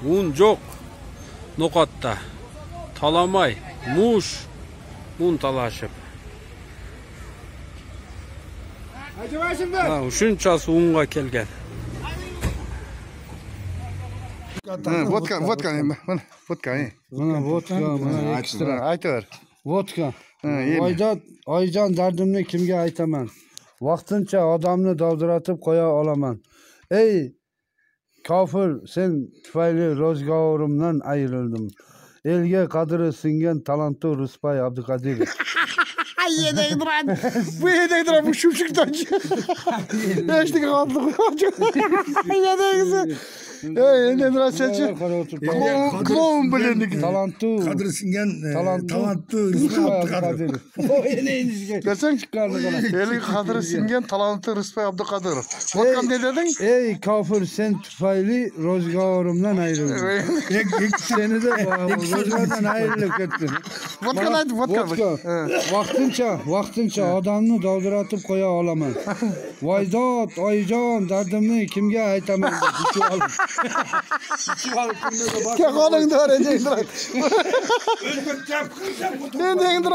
Un yok. Noqatda. Talamay, muş, un talaşıp. Ha, şunchası unga kelgan. Vodka, vodka. Mana vodka, mana ekstra. Aytır. Vodka. yeymi? Oyjon dardimni kimga aytaman? Vaqtincha odamni dovdiratib qo'ya olaman. Ey kofir, sen tufayli ro'zgorimdan ayrildim. Elga qadri singan talantli Rusbay Abduqodirov. Bu yedektir bu şumşuktan. Eşlik kaldı. Yedekisi. Nedir aşağıcı? Klon bilindik. Talantli. Kadri singen talantlı Rusbay Abduqodirov. O neyinizge? Gerçekten Çıkardı bana. eli kadri singen talantlı Rusbay Abduqodirov. Vodka ne dedin? Ey kafir, sen tufayli ro'zgorimdan ayrildim. Seni de ro'zgordan ayrilib ketdim. Vodka neydi? Vodka. Vaqtincha odamni dovdiratib qo'ya olaman. Voydod, oyijon, dardimni kimga aytaman? Ke qo'lingda öğreneceksin. Ne dengdir?